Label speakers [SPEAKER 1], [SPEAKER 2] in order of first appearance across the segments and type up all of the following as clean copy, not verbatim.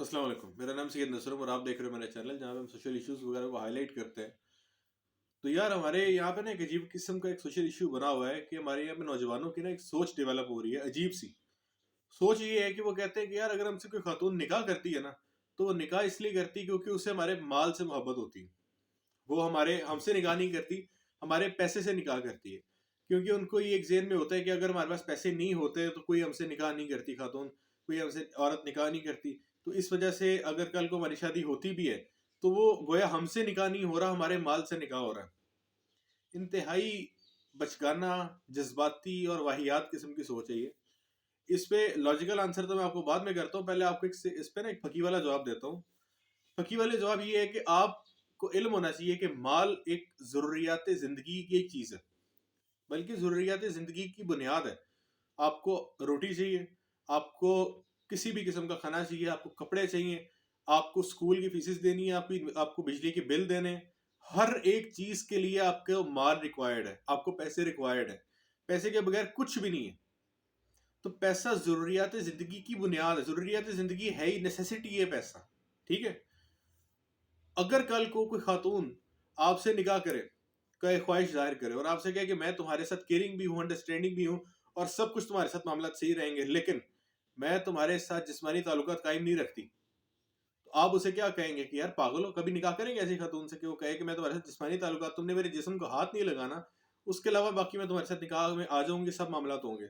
[SPEAKER 1] السلام علیکم، میرا نام سید نصرم اور آپ دیکھ رہے ہو میرا چینل جہاں پہ ہم سوشل ایشوز وغیرہ کو ہائی لائٹ کرتے ہیں. تو یار ہمارے یہاں پہ نا ایک عجیب قسم کا ایک سوشل ایشو بنا ہوا ہے کہ ہمارے یہاں پہ نوجوانوں کی نا ایک سوچ ڈیولپ ہو رہی ہے. عجیب سی سوچ یہ ہے کہ وہ کہتے ہیں کہ یار اگر ہم سے کوئی خاتون نکاح کرتی ہے نا تو وہ نکاح اس لیے کرتی ہے کیونکہ اسے ہمارے مال سے محبت ہوتی ہے. وہ ہم سے نکاح نہیں کرتی، ہمارے پیسے سے نکاح کرتی ہے. کیونکہ ان کو یہ ایک ذہن میں ہوتا ہے کہ اگر ہمارے پاس پیسے نہیں ہوتے تو کوئی ہم سے نکاح نہیں کرتی خاتون، کوئی ہم سے عورت نکاح نہیں کرتی. تو اس وجہ سے اگر کل کو ہماری شادی ہوتی بھی ہے تو وہ گویا ہم سے نکاح نہیں ہو رہا، ہمارے مال سے نکاح ہو رہا ہے. انتہائی بچگانہ، جذباتی اور واہیات قسم کی سوچ ہے یہ. اس پہ لاجیکل آنسر تو میں آپ کو بعد میں کرتا ہوں، پہلے آپ کو اس پہ نا ایک پھکی والا جواب دیتا ہوں. پھکی والے جواب یہ ہے کہ آپ کو علم ہونا چاہیے کہ مال ایک ضروریات زندگی کی ایک چیز ہے، بلکہ ضروریات زندگی کی بنیاد ہے. آپ کو روٹی چاہیے، آپ کو کسی بھی قسم کا کھانا چاہیے، آپ کو کپڑے چاہیے، آپ کو اسکول کی فیسز دینی ہے، آپ کو بجلی کے بل دینے. ہر ایک چیز کے لیے آپ کو مال ریکوائرڈ ہے، آپ کو پیسے ریکوائرڈ ہے. پیسے کے بغیر کچھ بھی نہیں ہے. تو پیسہ ضروریات زندگی کی بنیاد ہے، ضروریات زندگی ہے ہی، نیسیسٹی ہے پیسہ. ٹھیک ہے. اگر کل کو کوئی خاتون آپ سے نکاح کرے، کوئی خواہش ظاہر کرے اور آپ سے کہے کہ میں تمہارے ساتھ کیئرنگ بھی ہوں، انڈرسٹینڈنگ بھی ہوں اور سب کچھ تمہارے ساتھ معاملات صحیح رہیں گے، لیکن میں تمہارے ساتھ جسمانی تعلقات قائم نہیں رکھتی، تو آپ اسے کیا کہیں گے کہ یار پاگل ہو؟ کبھی نکاح کریں گے ایسی خاتون سے کہ وہ کہے کہ میں تمہارے ساتھ جسمانی تعلقات، تم نے میرے جسم کو ہاتھ نہیں لگانا، اس کے علاوہ باقی میں تمہارے ساتھ نکاح میں آ جاؤں گی، سب معاملات ہوں گے.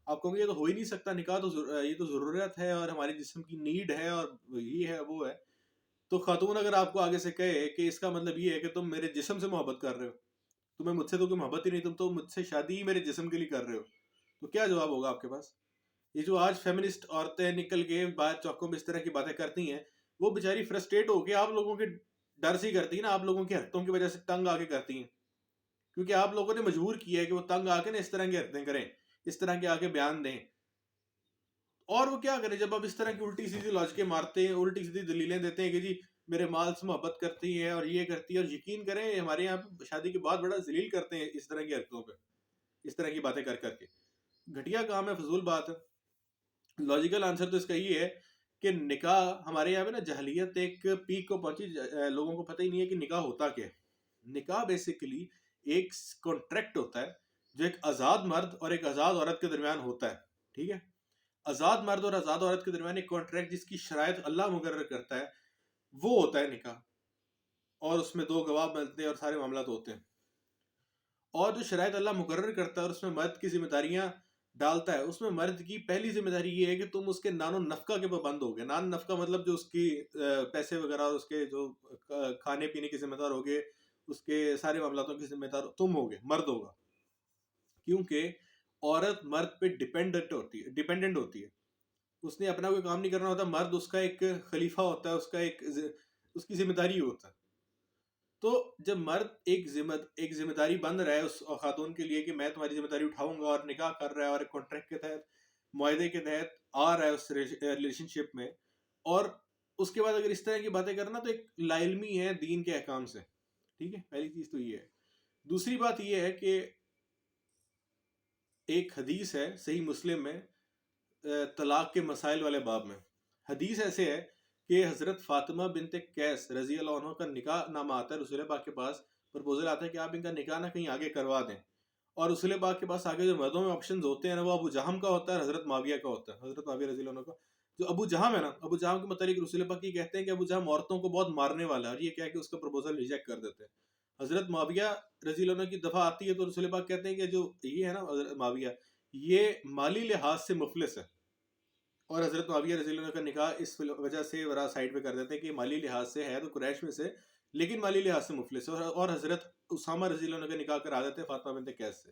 [SPEAKER 1] آپ کہوں گے یہ تو ہو ہی نہیں سکتا، نکاح تو یہ تو ضرورت ہے اور ہمارے جسم کی نیڈ ہے اور یہ ہے وہ ہے. تو خاتون اگر آپ کو آگے سے کہے کہ اس کا مطلب یہ ہے کہ تم میرے جسم سے محبت کر رہے ہو، تمہیں مجھ سے تو کوئی محبت ہی نہیں، تم تو مجھ سے شادی ہی میرے جسم کے لیے کر رہے ہو، تو کیا جواب ہوگا آپ کے پاس؟ یہ جو آج فیمنسٹ عورتیں نکل کے باہر چوکوں میں اس طرح کی باتیں کرتی ہیں، وہ بیچاری فرسٹریٹ ہو کے آپ لوگوں کے ڈر سے ہی کرتی ہیں نا، آپ لوگوں کی حرکتوں کی وجہ سے تنگ آ کے کرتی ہیں. کیونکہ آپ لوگوں نے مجبور کیا ہے کہ وہ تنگ آ کے نا اس طرح کی حرکتیں کریں، اس طرح کے آگے بیان دیں. اور وہ کیا کریں جب آپ اس طرح کی الٹی سیدھی لاجکیں مارتے ہیں، الٹی سیدھی دلیلیں دیتے ہیں کہ جی میرے مال سے محبت کرتی ہے اور یہ کرتی ہے. اور یقین کریں ہمارے یہاں پہ شادی کے بعد بڑا ذلیل کرتے ہیں اس طرح کی حرکتوں پہ، اس طرح کی باتیں کر کر کے. گھٹیا کام ہے، فضول بات ہے. لاجیکل آنسر تو اس کا یہ ہے کہ نکاح ہمارے یہاں پہ نا جہلیت ایک پیک کو پہنچی، لوگوں کو پتہ ہی نہیں ہے کہ نکاح ہوتا کیا ہے. نکاح بیسیکلی ایک کانٹریکٹ ہوتا ہے جو ایک آزاد مرد اور ایک آزاد عورت کے درمیان ہوتا ہے. ٹھیک ہے. آزاد مرد اور آزاد عورت کے درمیان ایک کانٹریکٹ جس کی شرائط اللہ مقرر کرتا ہے، وہ ہوتا ہے نکاح. اور اس میں دو گواہ بنتے ہیں اور سارے معاملات ہوتے ہیں. اور جو شرائط اللہ مقرر کرتا ہے اور اس میں مرد کی ذمہ داریاں ڈالتا ہے، اس میں مرد کی پہلی ذمہ داری یہ ہے کہ تم اس کے نان و نفقہ کے پابند ہو گے. نان نفقہ مطلب جو اس کی پیسے وغیرہ اور اس کے جو کھانے پینے کے ذمہ دار ہوگے، اس کے سارے معاملاتوں کے ذمہ دار تم ہوگے، مرد ہوگا. کیونکہ عورت مرد پہ ڈیپینڈنٹ ہوتی ہے. اس نے اپنا کوئی کام نہیں کرنا ہوتا، مرد اس کا ایک خلیفہ ہوتا ہے، اس کی ذمہ داری ہوتا ہے. تو جب مرد ایک ذمہ داری بند رہا ہے اس خاتون کے لیے کہ میں تمہاری ذمہ داری اٹھاؤں گا، اور نکاح کر رہا ہے اور ایک کانٹریکٹ کے تحت، معاہدے کے تحت آ رہا ہے اس ریلیشن شپ میں، اور اس کے بعد اگر اس طرح کی باتیں کرنا تو ایک لا علمی ہے دین کے احکام سے. ٹھیک ہے. پہلی چیز تو یہ ہے. دوسری بات یہ ہے کہ ایک حدیث ہے صحیح مسلم میں، طلاق کے مسائل والے باب میں. حدیث ایسے ہے کہ حضرت فاطمہ بنت قیس رضی اللہ عنہ کا نکاح نامہ آتا ہے رسول پاک کے پاس، پرپوزل آتا ہے کہ آپ ان کا نکاح نہ کہیں آگے کروا دیں. اور رسول پاک کے پاس آگے جو مردوں میں آپشنز ہوتے ہیں نا، وہ ابو جہم کا ہوتا ہے اور حضرت معاویہ کا ہوتا ہے، حضرت معاویہ رضی اللہ عنہ کا. جو ابو جہم ہے نا، ابو جہم کے متعلق رسول پاک یہ کہتے ہیں کہ ابو جہم عورتوں کو بہت مارنے والا ہے، اور یہ کیا کہ اس کا پرپوزل ریجیکٹ کر دیتے ہیں. حضرت معاویہ رضی اللہ عنہ کی دفعہ آتی ہے تو رسول پاک کہتے ہیں کہ جو یہ ہے نا حضرت معاویہ، یہ مالی لحاظ سے مفلس ہے. اور حضرت معاویہ رضی اللہ عنہ کا نکاح اس وجہ سے ورا سائڈ پہ کر دیتے ہیں کہ مالی لحاظ سے ہے تو قریش میں سے، لیکن مالی لحاظ سے مفلس ہے. اور حضرت اسامہ رضی اللہ عنہ کا نکاح کرا دیتے ہیں فاطمہ بنت قیس سے.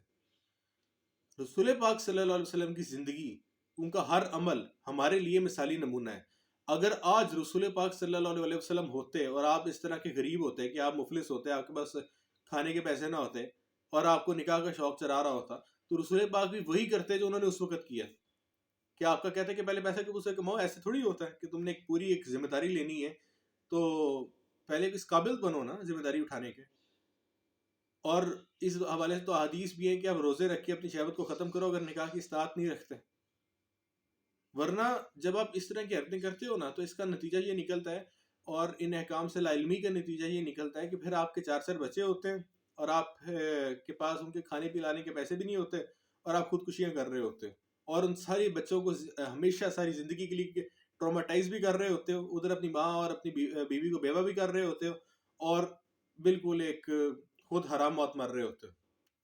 [SPEAKER 1] رسول پاک صلی اللہ علیہ وسلم کی زندگی، ان کا ہر عمل ہمارے لیے مثالی نمونہ ہے. اگر آج رسول پاک صلی اللہ علیہ وسلم ہوتے اور آپ اس طرح کے غریب ہوتے کہ آپ مفلس ہوتے، آپ کے پاس کھانے کے پیسے نہ ہوتے اور آپ کو نکاح کا شوق چرا رہا ہوتا، تو رسول پاک بھی وہی کرتے جو انہوں نے اس وقت کیا. کہ آپ کا کہتے ہیں کہ پہلے پیسے کب سے کماؤ؟ ایسے تھوڑی ہوتا ہے کہ تم نے ایک پوری ایک ذمہ داری لینی ہے تو پہلے اس قابل بنو نا ذمہ داری اٹھانے کے. اور اس حوالے سے تو احادیث بھی ہیں کہ آپ روزے رکھ کے اپنی شہوت کو ختم کرو اگر نکاح کی استطاعت نہیں رکھتے. ورنہ جب آپ اس طرح کی حرکتیں کرتے ہو نا تو اس کا نتیجہ یہ نکلتا ہے، اور ان احکام سے لا علمی کا نتیجہ یہ نکلتا ہے کہ پھر آپ کے 4 بچے ہوتے ہیں، اور آپ کے پاس ان کے کھانے پلانے کے پیسے بھی نہیں ہوتے، اور آپ خودکشیاں کر رہے ہوتے، اور ان ساری بچوں کو ہمیشہ ساری زندگی کے لیے ٹرامیٹائز بھی کر رہے ہوتے ہو، ادھر اپنی ماں اور اپنی بیوی کو بیوہ بھی کر رہے ہوتے ہو، اور بالکل ایک خود حرام موت مر رہے ہوتے ہو۔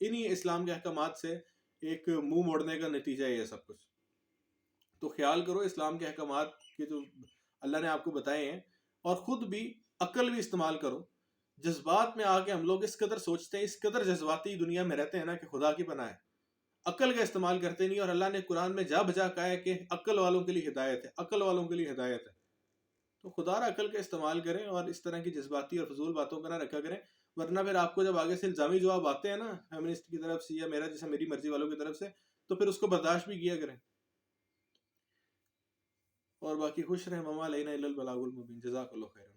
[SPEAKER 1] انہی اسلام کے احکامات سے ایک منہ موڑنے کا نتیجہ ہے یہ سب کچھ۔ تو خیال کرو اسلام کے احکامات کے جو اللہ نے آپ کو بتائے ہیں، اور خود بھی عقل بھی استعمال کرو۔ جذبات میں آ کے ہم لوگ اس قدر سوچتے ہیں، اس قدر جذباتی دنیا میں رہتے ہیں نا کہ خدا کی پناہ ہے، عقل کا استعمال کرتے نہیں، اور اللہ نے قرآن میں جا بجا کہا ہے کہ عقل والوں کے لیے ہدایت ہے، عقل والوں کے لیے ہدایت ہے۔ تو خدا را عقل کا استعمال کریں اور اس طرح کی جذباتی اور فضول باتوں کا نہ رکھا کریں، ورنہ پھر آپ کو جب آگے سے الزامی جواب آتے ہیں نا فیمنسٹ کی طرف سے یا میرا جیسا میری مرضی والوں کی طرف سے، تو پھر اس کو برداشت بھی کیا کریں۔ اور باقی خوش رہیں، وما علینا الا البلاغ المبین۔ جزاک اللہ خیر۔